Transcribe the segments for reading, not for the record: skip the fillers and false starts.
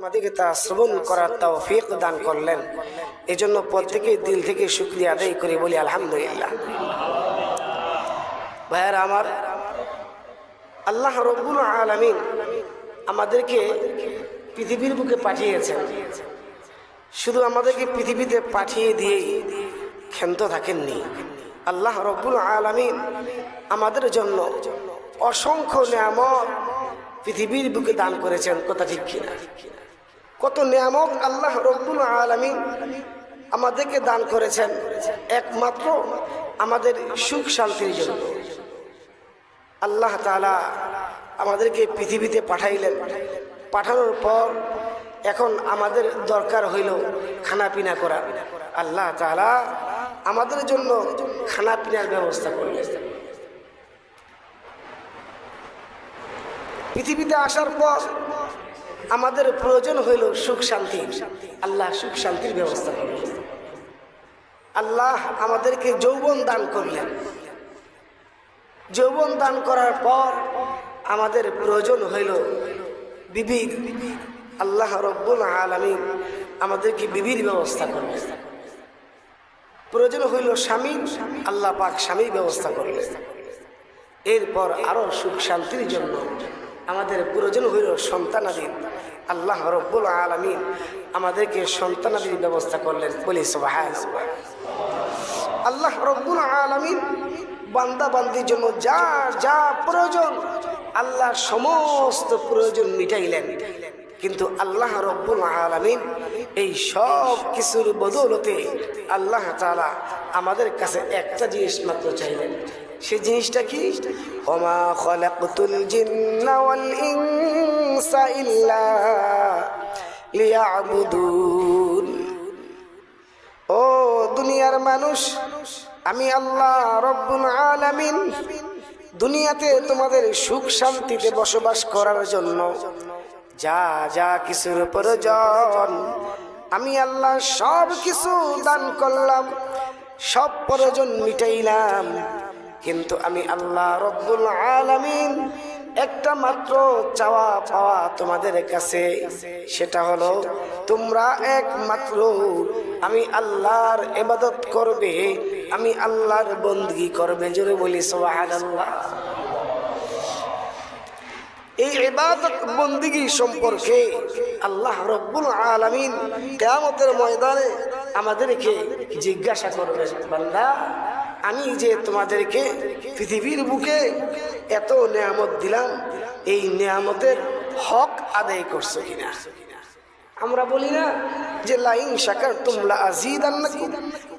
আমাদেরকে তা শ্রবণ করার তৌফিক দান করলেন। এজন্য প্রত্যেকেই দিল থেকে শুকরিয়া আদায় করে বলি আলহামদুলিল্লাহ। ভাইয়ারা আমার, আল্লাহ রব্বুল আলামিন আমাদেরকে পৃথিবীর বুকে পাঠিয়েছেন। শুধু আমাদেরকে পৃথিবীতে পাঠিয়ে দিয়েই ক্ষান্ত থাকেননি। আল্লাহ রব্বুল আলামিন আমাদের জন্য অসংখ্য নিয়ামত পৃথিবীর বুকে দান করেছেন। কথা ঠিক কিনা? কত নিয়ামত আল্লাহ রব্বুল আলামিন আমাদেরকে দান করেছেন একমাত্র আমাদের সুখ শান্তির জন্য। আল্লাহ তাআলা আমাদেরকে পৃথিবীতে পাঠাইলেন। পাঠানোর পর এখন আমাদের দরকার হইল খানা পিনা করা। আল্লাহ তাআলা আমাদের জন্য খানা পিনার ব্যবস্থা করলেন। পৃথিবীতে আসার পর আমাদের প্রয়োজন হইল সুখ শান্তি। আল্লাহ সুখ শান্তির ব্যবস্থা করলেন। আল্লাহ আমাদেরকে যৌবন দান করলেন। যৌবন দান করার পর আমাদের প্রয়োজন হইল বিবির। আল্লাহ রব্বুল আলামিন আমাদেরকে বিবির ব্যবস্থা করলেন। প্রয়োজন হইল স্বামী। আল্লাহ পাক স্বামীর ব্যবস্থা করলেন। এরপর আরো সুখ শান্তির জন্য আমাদের প্রয়োজন হইল সন্তানাদির। আল্লাহ রব্বুল আলামিন আমাদেরকে সন্তানাদির ব্যবস্থা করলেন। বলি সুবহানাল্লাহ। আল্লাহ রব্বুল আলামিন বান্দা বান্দির জন্য যা যা প্রয়োজন আল্লাহ সমস্ত প্রয়োজন মিটাইলেন। কিন্তু আল্লাহ রব্বুল আলামিন এই সব কিছুর বদৌলতে আল্লাহ তাআলা আমাদের কাছে একটা জিনিস মাত্র চাইলেন। সেই জিনিসটা কি? ওমা খালাকতুল জিন্না ওয়াল ইনসা ইল্লা লিয়াবুদুন। ও দুনিয়ার মানুষ, আমি আল্লাহ রব্বুল আলামিন দুনিয়াতে তোমাদের সুখ শান্তিতে বসবাস করার জন্য যা যা কিছুর প্রয়োজন আমি আল্লাহ সব কিছু দান করলাম, সব প্রয়োজন মিটাইলাম। কিন্তু আমি আল্লাহ রব্বুল আলামিন একটা মাত্র চাওয়া পাওয়া তোমাদের কাছে, সেটা হলো তোমরা একমাত্র আমি আল্লাহর ইবাদত করবে, আমি আল্লাহর বندگی করবে। জোরে বলি সুবহানাল্লাহ। এই ইবাদত বندگی সম্পর্কে আল্লাহ রব্বুল আলামিন কিয়ামতের ময়দানে আমাদেরকে জিজ্ঞাসা করবেন, বান্দা আমি যে তোমাদেরকে পৃথিবীর বুকে এত নিয়ামত দিলাম, এই নিয়ামতের হক আদায় করছো কিনা? আমরা বলি না যে লাইন শাকারতুম লা আযীদান্নাকুম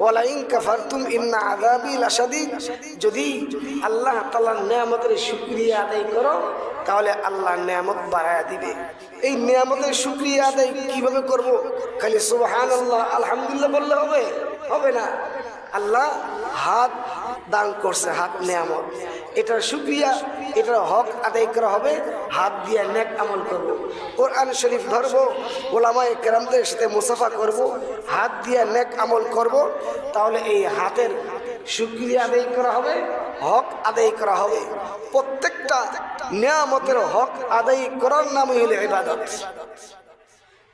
ওয়া লাইন কাফারতুম ইন্না আযাবি লাশাদীদ। যদি আল্লাহ তাআলার নিয়ামতের শুকরিয়া আদায় করো তাহলে আল্লাহ নিয়ামত বাড়ায়া দিবে। এই নিয়ামতের শুকরিয়া আদায় কিভাবে করব? খালি সুবহানাল্লাহ আলহামদুলিল্লাহ বললে হবে? হবে না। আল্লাহ হাত দান করছে, হাত নিয়ামত, এটার শুকরিয়া, এটার হক আদায় করা হবে। হাত দিয়ে নেক আমল করব, কোরআন শরীফ ধরবো, ওলামায়ে কেরামদের সাথে মুসাফা করব, হাত দিয়ে নেক আমল করব। তাহলে এই হাতের শুকরিয়া আদায় করা হবে, হক আদায় করা হবে। প্রত্যেকটা নিয়ামতের হক আদায় করার নামই হলো ইবাদত।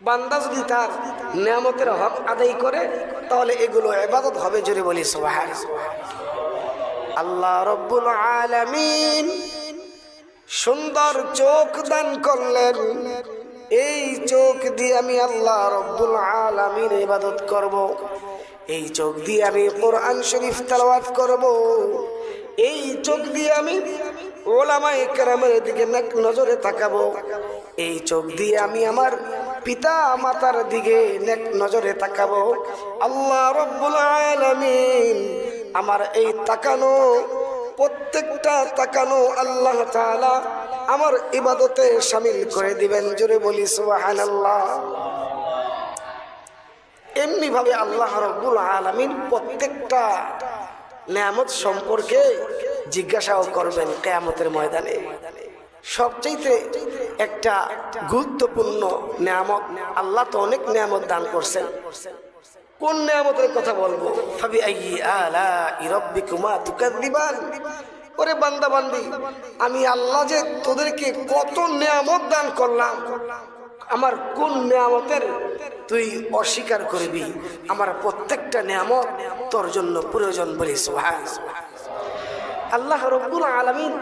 বান্দা যদি তার নিয়ামতের হক আদায় করে তাহলে এগুলো ইবাদত হবে। জোরে বলি সুবহানাল্লাহ। আল্লাহ রব্বুল আলামিন সুন্দর চোখ দান করলেন। এই চোখ দিয়ে আমি আল্লাহ রব্বুল আলামিন ইবাদত করব। এই চোখ দিয়ে আমি কোরআন শরীফ তেলাওয়াত করব। এই চোখ দিয়ে আমি ওলামায়ে কেরামের দিকে নেক নজরে তাকাবো। এই চোখ দিয়ে আমি আমার পিতা মাতার দিকে নেক নজরে তাকাবো। আল্লাহ রব্বুল আলামিন আমার এই তাকানো, প্রত্যেকটা তাকানো আল্লাহ তাআলা আমার ইবাদতে শামিল করে দিবেন। জোরে বলি সুবহানাল্লাহ। এমনি ভাবে আল্লাহ রব্বুল আলামিন প্রত্যেকটা নিয়ামত সম্পর্কে জিজ্ঞাসাও করবেন কিয়ামতের ময়দানে। সবচেয়ে একটা গুরুত্বপূর্ণ নিয়ামত, আল্লাহ তো অনেক নিয়ামত দান করছেন, কোন নিয়ামতের কথা বলবো? ফাবিআইয়ি আলাই রাব্বিকুমা তুকাযযিবান। ওরে বান্দা বান্দি, আমি আল্লাহ যে তোদেরকে কত নিয়ামত দান করলাম, আমার কোন নিয়ামতের তুই অস্বীকার করবি? আমার প্রত্যেকটা নিয়ামত তোর জন্য প্রয়োজন বলি সুবহানাল্লাহ। আল্লাহ রাব্বুল আলামিন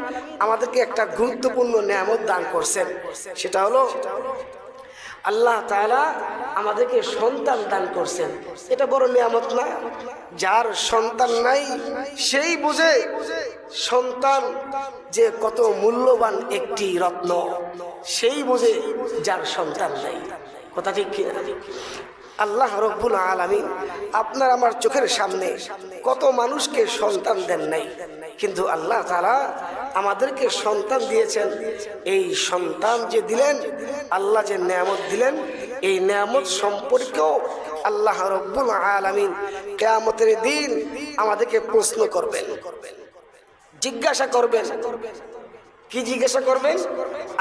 আমাদেরকে একটা গুরুত্বপূর্ণ নিয়ামত দান করছেন, সেটা হলো আল্লাহ তাআলা আমাদেরকে সন্তান দান করছেন। এটা বড় নিয়ামত না? যার সন্তান নাই সেই বুঝে সন্তান যে কত মূল্যবান একটি রত্ন, সেই বুঝে যার সন্তান নাই। কথা ঠিক কি? আল্লাহ রাব্বুল আলামিন আপনার আমার চোখের সামনে কত মানুষকে সন্তান দেন নাই, কিন্তু আল্লাহ তাআলা আমাদেরকে সন্তান দিয়েছেন। এই সন্তান যে দিলেন, আল্লাহ যে নিয়ামত দিলেন, এই নিয়ামত সম্পর্কেও আল্লাহ রাব্বুল আলামিন কিয়ামতের দিন আমাদেরকে প্রশ্ন করবেন, জিজ্ঞাসা করবেন। কি জিজ্ঞাসা করবেন?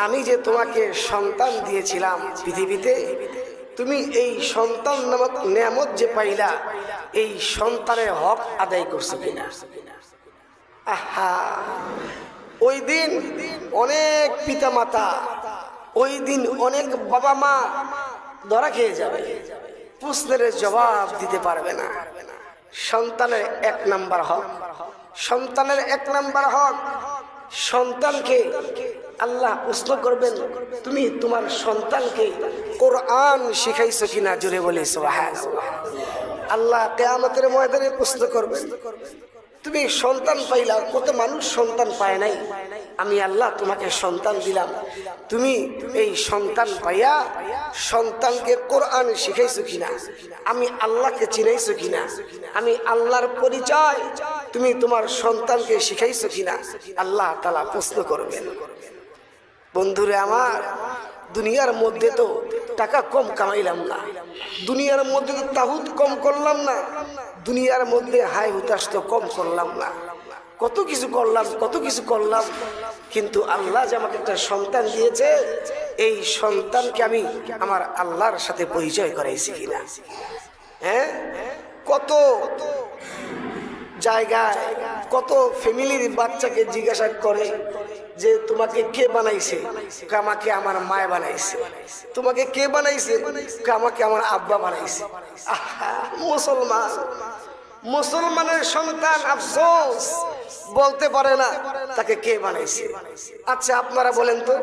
আমি যে তোমাকে সন্তান দিয়েছিলাম পৃথিবীতে, তুমি এই সন্তান নামক নিয়ামত যে পাইলা, এই সন্তানের হক আদায় করছো কিনা? আহা, ওই দিন অনেক পিতা মাতা, ওই দিন অনেক বাবা মা ধরা খেয়ে যাবে, প্রশ্নের জবাব দিতে পারবে না। সন্তানের এক নাম্বার হক, সন্তানের এক নাম্বার হক, সন্তানকে আল্লাহ প্রশ্ন করবেন, তুমি তোমার সন্তানকে কোরআন শিখাইছো কিনা? জোরে বলি সুবহানাল্লাহ। আল্লাহ কিয়ামতের ময়দানে প্রশ্ন করবেন, তুমি সন্তান পাইলা, কত মানুষ সন্তান পায় নাই, আমি আল্লাহ তোমাকে সন্তান দিলাম, তুমি এই সন্তান পাইয়া সন্তানকে কোরআন শিখাইছো কিনা? আমি আল্লাহকে চিনাইছো কিনা? আমি আল্লাহর পরিচয় তুমি তোমার সন্তানকে শিখাইছো কিনা? আল্লাহ তাআলা প্রশ্ন করবেন। বন্ধুরে আমার, দুনিয়ার মধ্যে তো টাকা কম কামাইলাম না, দুনিয়ার মধ্যে তো তাহুদ কম করলাম না, দুনিয়ার মধ্যে হাই হুতাশ তো কম করলাম না, কত কিছু করলাম, কত কিছু করলাম, কিন্তু আল্লাহ যে আমাকে একটা সন্তান দিয়েছে, এই সন্তানকে আমি আমার আল্লাহর সাথে পরিচয় করাইছি কিনা? হ্যাঁ, কত জায়গায় কত ফ্যামিলির বাচ্চাকে জিজ্ঞাসা করে যে তোমাকে কে বানাইছে? আমাকে আমার মায় বানাইছে। তোমাকে কে বানাইছে? আমাকে আমার আব্বা বানাইছে। মুসলমান, মুসলমানের সন্তান আফসোস বলতে পারে না তাকে কে বানাইছে। আচ্ছা আপনারা বলেন তো,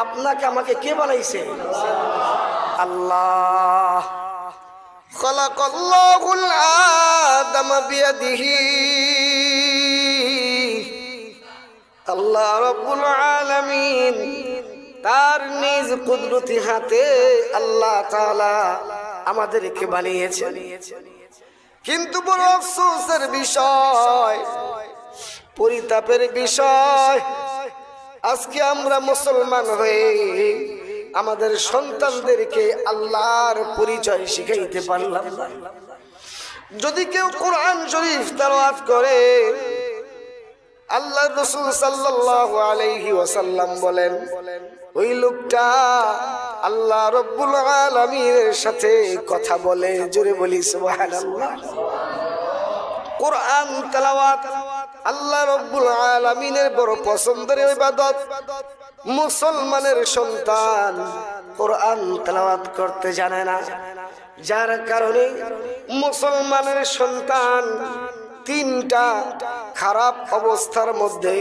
আপনাকে আমাকে কে বানাইছে? আল্লাহ। খালাকাল্লাহুল আদামা বিয়াদিহি, আল্লাহ রাব্বুল আলামিন তার নিজ কুদরতি হাতে আল্লাহ তাআলা আমাদেরকে বানিয়েছেন। কিন্তু বড় আফসোসের বিষয়, পরিতাপের বিষয়, আজকে আমরা মুসলমান হয়ে আমাদের সন্তানদেরকে আল্লাহর পরিচয় শিখাইতে পারলাম না। যদি কেউ কোরআন শরীফ তেলাওয়াত করে, আল্লাহর রাসূল সাল্লাল্লাহু আলাইহি ওয়াসাল্লাম বলেন, ওই লোকটা আল্লাহ রাব্বুল আলামিনের সাথে কথা বলে। জোরে বলি সুবহানাল্লাহ। কোরআন তেলাওয়াত আল্লাহ রাব্বুল আলামিনের বড় পছন্দের ইবাদত। মুসলমানের সন্তান কোরআন তেলাওয়াত করতে জানে না, যার কারণে মুসলমানের সন্তান তিনটা খারাপ অবস্থার মধ্যে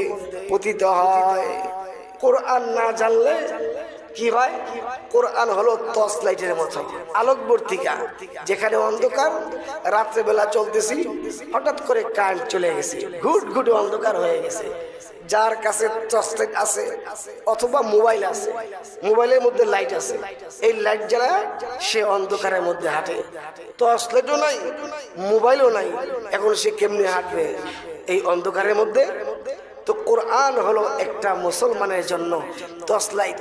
পতিত হয়। কোরআন না জানলে কি হয়? কোরআন হলো টর্চ লাইটের মতো, আলোকবর্তিকা, যেখানে অন্ধকার, রাত্রেবেলা চলতেছি, হঠাৎ করে কারেন্ট চলে গেছে, ঘুট ঘুটে অন্ধকার হয়ে গেছে। যার কাছে টর্চ লাইট আছে অথবা মোবাইল আছে, মোবাইলের মধ্যে লাইট আছে, এই লাইট জ্বালায় সে অন্ধকারের মধ্যে হাঁটে। টর্চ লাইটও নাই, মোবাইলও নাই, এখন সে কেমনে হাঁটবে এই অন্ধকারের মধ্যে? তো কোরআন হলো একটা মুসলমানের জন্য টর্চ লাইট।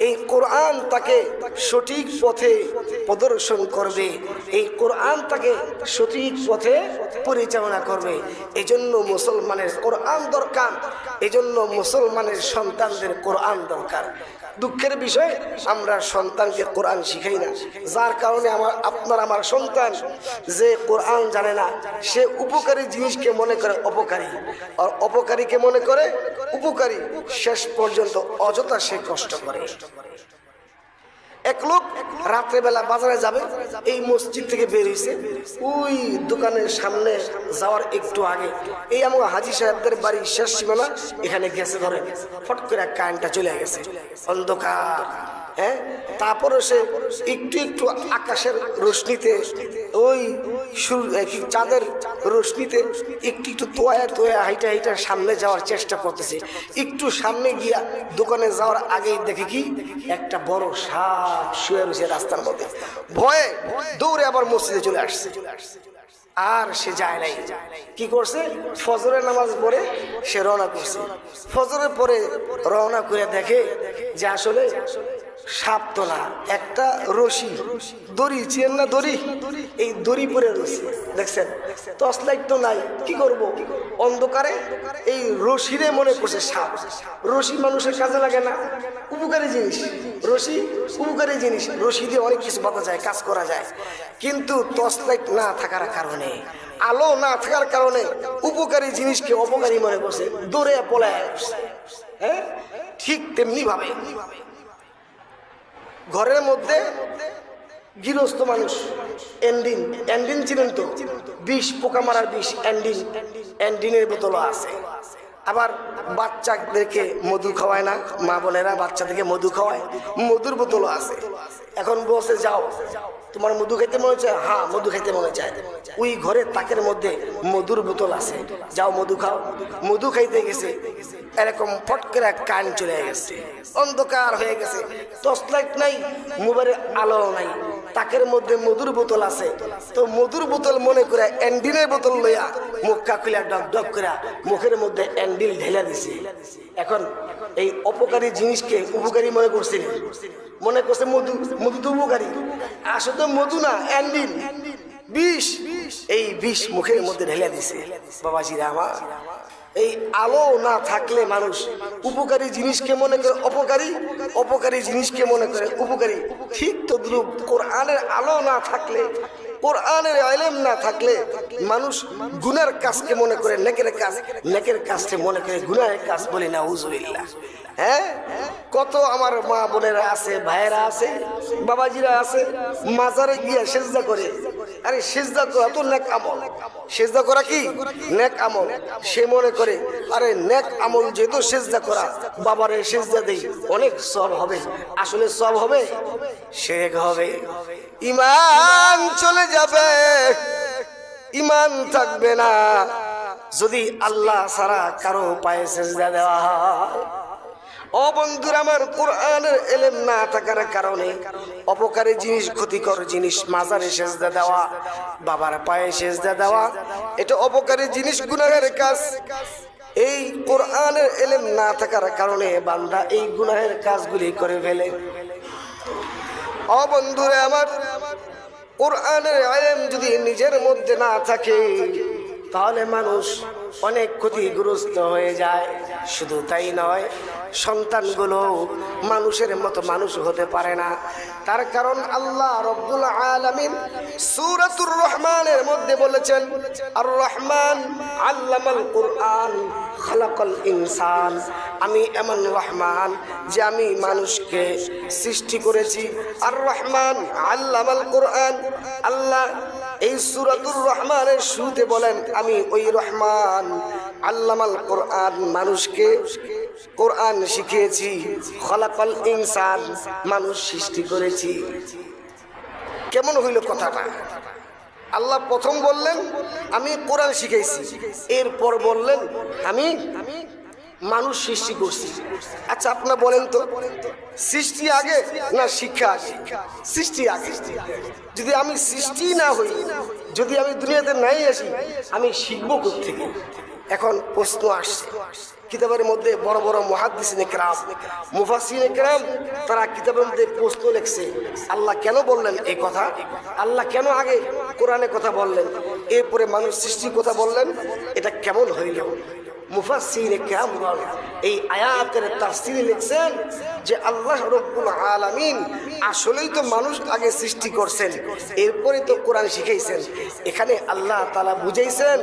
এই কোরআন তাকে সঠিক পথে প্রদর্শন করবে, এই কোরআন তাকে সঠিক পথে পরিচালনা করবে। এজন্য মুসলমানের কোরআন দরকার, এজন্য মুসলমানের সন্তানদের কোরআন দরকার। দুঃখের বিষয়, আমরা সন্তানকে কোরআন শিখাই না, যার কারণে আপনার আমার সন্তান যে কোরআন জানে না, সে উপকারী জিনিসকে মনে করে অপকারী, আর অপকারীকে মনে করে উপকারী, শেষ পর্যন্ত অযথা সে কষ্ট করে। এক লোক রাত্রেবেলা বাজারে যাবে, এই মসজিদ থেকে বের হয়েছে, ওই দোকানের সামনে যাওয়ার একটু আগে এই আমার হাজী সাহেবদের বাড়ির শেষ সীমানা, এখানে গেছে ধরে ফট করে কারেন্টটা চলে গেছে, অন্ধকার। হ্যাঁ, তারপরে সে একটু একটু আকাশের রোশনিতে, ওই চাঁদের রোশনিতে একটু একটু তোয়া হাইটা হাইটা সামনে যাওয়ার চেষ্টা করতেছে। একটু সামনে গিয়া দোকানে যাওয়ার আগেই দেখে কি একটা বড় সাপ শুয়ে রয়েছে রাস্তার মধ্যে। ভয়ে দৌড়ে আবার মসজিদে চলে আসছে। আর সে যায় নাই, কি করছে? ফজরের নামাজ পড়ে সে রওনা করছে। ফজরের পরে রওনা করে দেখে যে আসলে সাপ তো না, একটা রশি, দড়ি, চেন না দড়ি, এই দড়ি পরে রয়েছে। দেখছেন, টর্চ লাইট তো নাই, কি করব? অন্ধকারে এই রশিরে মনে করছে সাপ। রশি মানুষের কাজে লাগে না, উপকারী জিনিস। রশি উপকারী জিনিস, রশি দিয়ে অনেক কিছু বাঁধা যায়, কাজ করা যায়। কিন্তু টর্চ লাইট না থাকার কারণে, আলো না থাকার কারণে উপকারী জিনিসকে অপকারী মনে করছে, দৌড়ে পলায় আসছে। হ্যাঁ, ঠিক তেমনি ভাবে ঘরের মধ্যে গৃহস্থ মানুষ এন্ডিন, এন্ডিন চিনেন তো? বিষ, পোকা মারার বিষ, এন্ডিন, এন্ডিনের বোতলও আছে। আবার বাচ্চাদেরকে মধু খাওয়ায় না মা বোনেরা, বাচ্চাদেরকে মধু খাওয়ায়, মধুর বোতলও আছে। এখন বসে যাও, তোমার মধু খাইতে মনে চায়? হ্যাঁ, মধু খাইতে মনে চায়। ওই ঘরে তাকের মধ্যে মধুর বোতল আছে, যাও মধু খাও। মধু খাইতে গেছে, এরকম ফট করে কান চলে গেছে, অন্ধকার হয়ে গেছে, টর্চ লাইট নাই, মোবাইলের আলো নাই, তাকের মধ্যে মধুর বোতল আছে। তো মধুর বোতল মনে করে এন্ডিনের বোতল লইয়া মুখা খুলে ডক ডক করে মুখের মধ্যে এন্ডিল ঢেলে দিছে। এখন এই অপকারী জিনিসকে উপকারী মনে করছে, মনে করছে মধু, মধু তো উপকারী, আসলে মধু না, এন্ডিল, বিষ। এই বিষ মুখের মধ্যে ঢেলে দিছে। বাবাজিরা আমার, এই আলো না থাকলে মানুষ উপকারী জিনিসকে মনে করে অপকারী, অপকারী জিনিসকে মনে করে উপকারী। ঠিক তদ্রূপ কোরআনের আলো না থাকলে, কোরআনের ইলম না থাকলে মানুষ গুনার কাজকে মনে করে নেকের কাজ, নেকের কাজকে মনে করে গুনাহের কাজ। বলি নাউজুবিল্লাহ। হ্যাঁ, কত আমার মা বোনেরা আছে, ভাইয়েরা আছে, বাবাজিরা আছে, মাজারে গিয়ে সেজদা করে। আরে সেজদা করা তো নেক আমল, সেজদা করা কি নেক আমল। সে মনে করে আরে নেক আমল যেহেতু সেজদা করা, বাবারে সেজদা দেই, অনেক সব হবে। আসলে সব হবে, শিরক হবে, ঈমান চলে যাবে, ঈমান থাকবে না যদি আল্লাহ ছাড়া কারো পায়ে সেজদা দেওয়া হয়। ও বন্ধুরা আমার, কোরআনের ইলম না থাকার কারণে অপকারী জিনিস, ক্ষতিকর জিনিস, মাজারে সেজদা দেওয়া, বাবার পায়ে সেজদা দেওয়া, এটা অপকারী জিনিস, গুনাহের কাজ। এই কোরআনের ইলম না থাকার কারণে বান্দা এই গুনাহের কাজগুলি করে ফেলে। ও বন্ধুরা আমার, কোরআনের ইলম যদি নিজের মধ্যে না থাকে তাহলে মানুষ অনেক ক্ষতিগ্রস্ত হয়ে যায়। শুধু তাই নয়, সন্তানগুলো মানুষের মতো মানুষ হতে পারে না। তার কারণ আল্লাহ রব্বুল আলামিন সূরাতুর রহমানের মধ্যে বলেছেন, আর রহমান আল্লামাল কুরআন খালাকাল ইনসান। আমি এমন রহমান যে আমি মানুষকে সৃষ্টি করেছি। আর রহমান আল্লামাল কুরআন, আল্লাহ এই সূরাতুর রহমানের শুরুতে বলেন আমি ওই রহমান আল্লামাল কুরআন, মানুষকে কোরআন শিখিয়েছি। খালাকাল ইনসান, মানুষ সৃষ্টি করেছি। কেমন হইল কথাটা? আল্লাহ প্রথম বললেন আমি কোরআন শিখাইছি, এরপর বললেন আমি মানুষ সৃষ্টি করছি। আচ্ছা আপনারা বলেন তো, সৃষ্টি আগে না শিক্ষা আগে? সৃষ্টি আগে। যদি আমি সৃষ্টি না হই, যদি আমি দুনিয়াতে নাই আসি, আমি শিখবো কোত্থেকে? এখন প্রশ্ন আসছে। কিতাবের মধ্যে বড় বড় মুহাদ্দিসিনে কেরাম, মুফাসসিরিনে কেরাম, তারা কিতাবের মধ্যে প্রশ্ন লিখছে, আল্লাহ কেন বললেন এই কথা? আল্লাহ কেন আগে কোরআনে কথা বললেন, এরপরে মানুষ সৃষ্টির কথা বললেন? এটা কেমন হইল? মুফাসসিরিনে কেরামগণ এই আয়াতের তাফসীরে লিখছেন যে আল্লাহ রাব্বুল আলামিন আসলেই তো মানুষ আগে সৃষ্টি করছেন, এরপরে তো কোরআন শিখাইছেন। এখানে আল্লাহ তাআলা বুঝাইছেন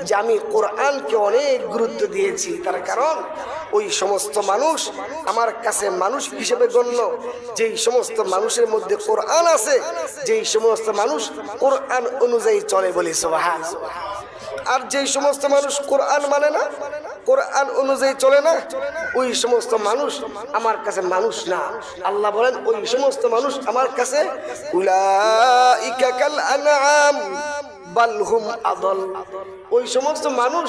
যে আমি কোরআনকে অনেক গুরুত্ব দিয়েছি। তার কারণ ওই সমস্ত মানুষ আমার কাছে মানুষ হিসেবে গণ্য যেই সমস্ত মানুষের মধ্যে কোরআন আছে, যেই সমস্ত মানুষ কোরআন অনুযায়ী চলে, বলি সুবহানাল্লাহ। আর যেই সমস্ত মানুষ কোরআন মানে না, কোরআন অনুযায়ী চলে না, ওই সমস্ত মানুষ আমার কাছে মানুষ না। আল্লাহ বলেন ওই সমস্ত মানুষ আমার কাছে উলাইকা কাল আনআম বাল হুম আদল, ওই সমস্ত মানুষ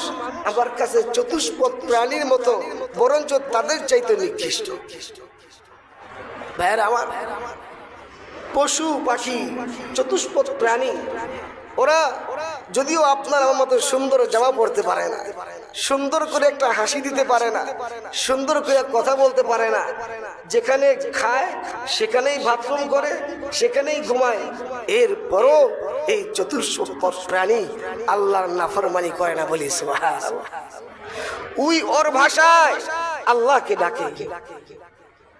আমার কাছে চতুষ্পদ প্রাণীর মতো, বরঞ্চ তাদের চাইতে নিকৃষ্ট। ভাইয়েরা আমার, পশু পাখি চতুষ্পদ প্রাণী, ওরা যদিও আপনার আমার মতো সুন্দর জামা পরতে পারে না, সুন্দর করে একটা হাসি দিতে পারে না, সুন্দর করে কথা বলতে পারে না, যেখানে খায় সেখানেই বাথরুম করে, সেখানেই ঘুমায়, এরপরও এই চতুষ্পদ প্রাণী আল্লাহর নাফরমানি করে না, বলি সুবহানাল্লাহ। ওই ওর ভাষায় আল্লাহকে ডাকে,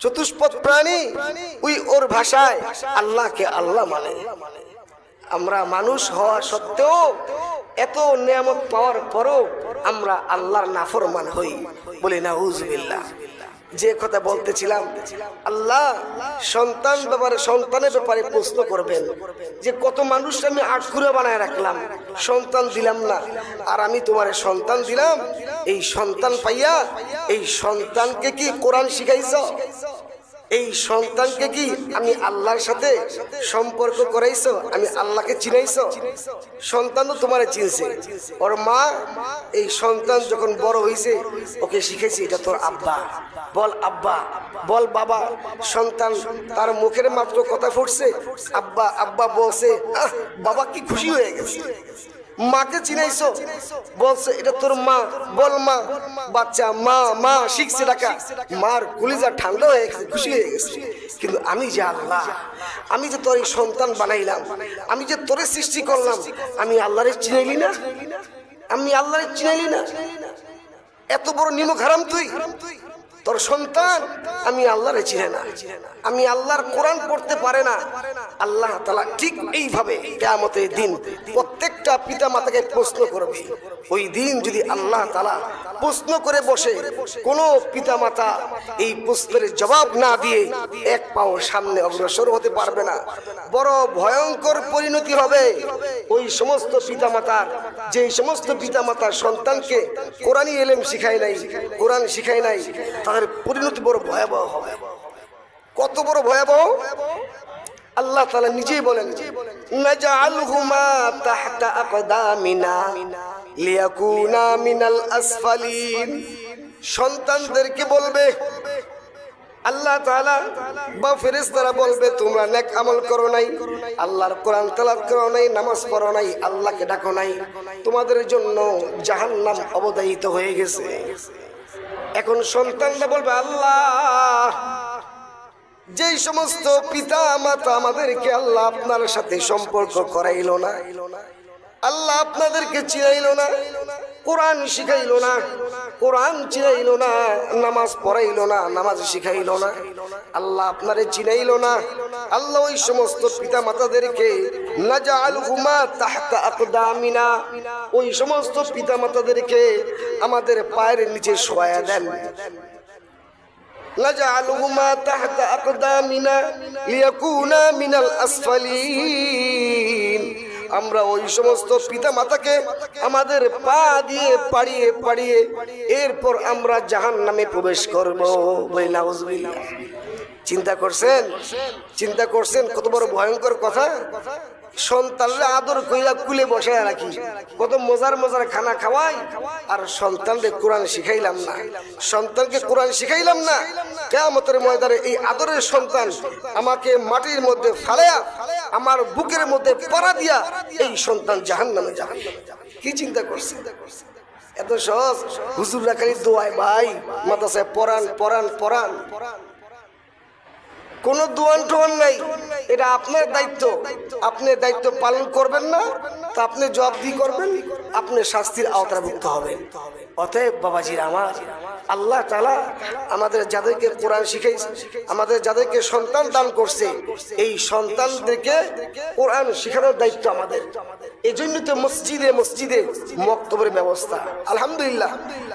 চতুষ্পদ প্রাণী ওই ওর ভাষায় আল্লাহকে আল্লাহ মানে। আমরা মানুষ হওয়া সত্ত্বেও, এত নিয়ামত পাওয়ার পরও আমরা আল্লাহর নাফরমান হই, বলি নাউজুবিল্লাহ। যে কথা বলতেছিলাম, আল্লাহ সন্তানের ব্যাপারে প্রশ্ন করবেন যে কত মানুষ আমি আটকুড়ে বানায় রাখলাম, সন্তান দিলাম না, আর আমি তোমার সন্তান দিলাম, এই সন্তান পাইয়া এই সন্তানকে কি কোরআন শিখাইছ? এই সন্তানকে কি আমি আল্লাহর সাথে সম্পর্ক করাইছো? আমি আল্লাহকে চিনাইছো? সন্তান তো তোমার চিনছে, ওর মা এই সন্তান যখন বড় হয়েছে ওকে শিখেছে এটা তোর আব্বা, বল আব্বা, বল বাবা। সন্তান তার মুখের মাত্র কথা ফুটছে আব্বা আব্বা বলছে, বাবা কি খুশি হয়ে গেছে। মাকে চিনাইছো, বলছে এটা তোর মা, বল মা। বাচ্চা মা মা শিখছে ডাকা, মার কলিজা ঠান্ডা হয়ে গেছে, খুশি হয়ে গেছে। কিন্তু আমি যে আল্লাহ, আমি যে তোর এই সন্তান বানাইলাম, আমি যে তোরে সৃষ্টি করলাম, আমি আল্লাহরে চিনাইলি না? আমি আল্লাহরে চিনাইলি না? এত বড় নিমক হারাম তুই, তোর সন্তান আমি আল্লাহরে চিনে না, আমি আল্লাহর কোরআন পড়তে পারে না। আল্লাহ তাআলা ঠিক এইভাবে কিয়ামতের দিন প্রত্যেকটা পিতা মাতাকে প্রশ্ন করবে। ওই দিন যদি আল্লাহ তাআলা প্রশ্ন করে বসে, কোন পিতা মাতা এই প্রশ্নের জবাব না দিয়ে এক পাও সামনে অগ্রসর হতে পারবে না। বড় ভয়ঙ্কর পরিণতি হবে ওই সমস্ত পিতা মাতার, যে সমস্ত পিতা মাতার সন্তানকে কোরআনী ইলম শিখায় নাই, কোরআন শিখায় নাই, তাদের পরিণতি বড় ভয়াবহ হবে। কত বড় ভয়াবহ! আল্লাহ তাআলা নিজেই বলেন, নাজআলহুমা তাহতা আকদামিনা লিয়াকুনা মিনাল আসফালিন। সন্তানদেরকে বলবে আল্লাহ তাআলা বা ফেরেশতারা বলবে, তোমরা নেক আমল করো নাই, আল্লাহর কোরআন তেলাওয়াত করো নাই, নামাজ পড়ো নাই, আল্লাহকে ডাকো নাই, তোমাদের জন্য জাহান্নাম অবধারিত হয়ে গেছে। এখন সন্তানরা বলবে, আল্লাহ যেই সমস্ত পিতা মাতা আমাদেরকে আল্লাহ আপনার সাথে সম্পর্ক করাইল না, আল্লাহ আপনাদেরকে চিনাইল না, কোরআন শিখাইল না, কোরআন চিনাইল না, নামাজ পড়াইল না, নামাজ শিখাইল না, আল্লাহ আপনারে চিনাইল না, আল্লাহ ওই সমস্ত পিতা মাতাদেরকে নাজআলহুমা তাহতা আকদামিনা, ওই সমস্ত পিতা মাতাদেরকে আমাদের পায়ের নিচে শোয়া দেন। নাজআলহুমা তাহতা আকদামিনা লিয়াকুনা মিনাল আসফালিন। আমরা ওই সমস্ত পিতা মাতাকে আমাদের পা দিয়ে পাড়িয়ে পাড়িয়ে এরপর আমরা জাহান্নামে প্রবেশ করব। নাউজুবিল্লাহ। চিন্তা করছেন? চিন্তা করছেন কত বড় ভয়ঙ্কর কথা? সন্তানরা আদর কইরা কুলে বসায় রাখি, কত মজার মজার খানা খাওয়াই, আর সন্তানকে কোরআন শিখাইলাম না, সন্তানকে কোরআন শিখাইলাম না। কিয়ামতের ময়দানে এই আদরের সন্তান আমাকে মাটির মধ্যে ফালায়া আমার বুকের মধ্যে পড়া দিয়া এই সন্তান জাহান্নামে যাবে। কি চিন্তা করছে? এত সহজ? হুজুররা খালি দোয়ায় ভাই মাদ্রাসায় পড়ান পড়ান পড়ান, কোন দোয়ান টোয়ান নাই। এটা আপনার দায়িত্ব, আপনি দায়িত্ব পালন করবেন না তা আপনি জবাবদিহি করবেন, আপনি শাস্তির আওতাভুক্ত হবেন। অতএব বাবাজির আমার, আল্লাহ তাআলা আমাদের যাদেরকে কোরআন শিখাইছে, আমাদের যাদেরকে সন্তান দান করছে, এই সন্তানদেরকে কোরআন শেখানোর দায়িত্ব আমাদের। এই জন্য তো মসজিদে মসজিদে মক্তবের ব্যবস্থা। আলহামদুলিল্লাহ,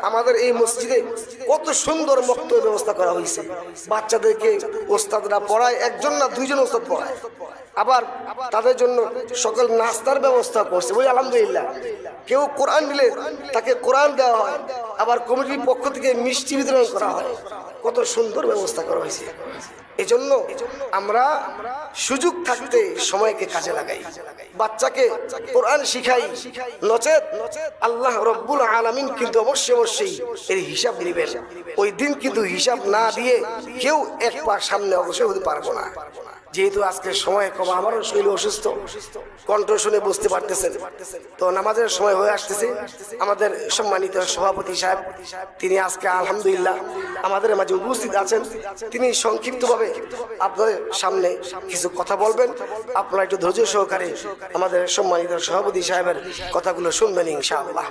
আমাদের এই মসজিদে কত সুন্দর মক্তবের ব্যবস্থা করা হয়েছে। বাচ্চাদেরকে ওস্তাদরা পড়ায়, একজন না দুইজন ওস্তাদ পড়ায়। আবার তাদের জন্য সকল নাস্তার ব্যবস্থা করছে। ওই আলহামদুলিল্লাহ, কেউ কোরআন দিলে তাকে কোরআন দেওয়া হয়, আবার কমিটির পক্ষ থেকে মিষ্টি বিতরণ করা হয়। কত সুন্দর ব্যবস্থা করা হয়েছে। এজন্য আমরা সুযোগ থাকতে সময়কে কাজে লাগাই, বাচ্চাকে কোরআন শিখাই। নচেত আল্লাহ রব্বুল আলামিন কিন্তু অবশ্যই এর হিসাব নেবেন। ওই দিন কিন্তু হিসাব না দিয়ে কেউ এক পা সামনে অগ্রসর হতে পারবো না। যেহেতু আজকে সময় কম, আমারও শরীর অসুস্থ, কণ্ঠ শুনে বুঝতে পারতেছেন, তো নামাজের সময় হয়ে আসতেছে। আমাদের সম্মানিত সভাপতি সাহেব, তিনি আজকে আলহামদুলিল্লাহ আমাদের মাঝে উপস্থিত আছেন। তিনি সংক্ষিপ্তভাবে আপনাদের সামনে কিছু কথা বলবেন। আপনারা একটু ধৈর্য সহকারে আমাদের সম্মানিত সভাপতি সাহেবের কথাগুলো শুনবেন ইনশাআল্লাহ।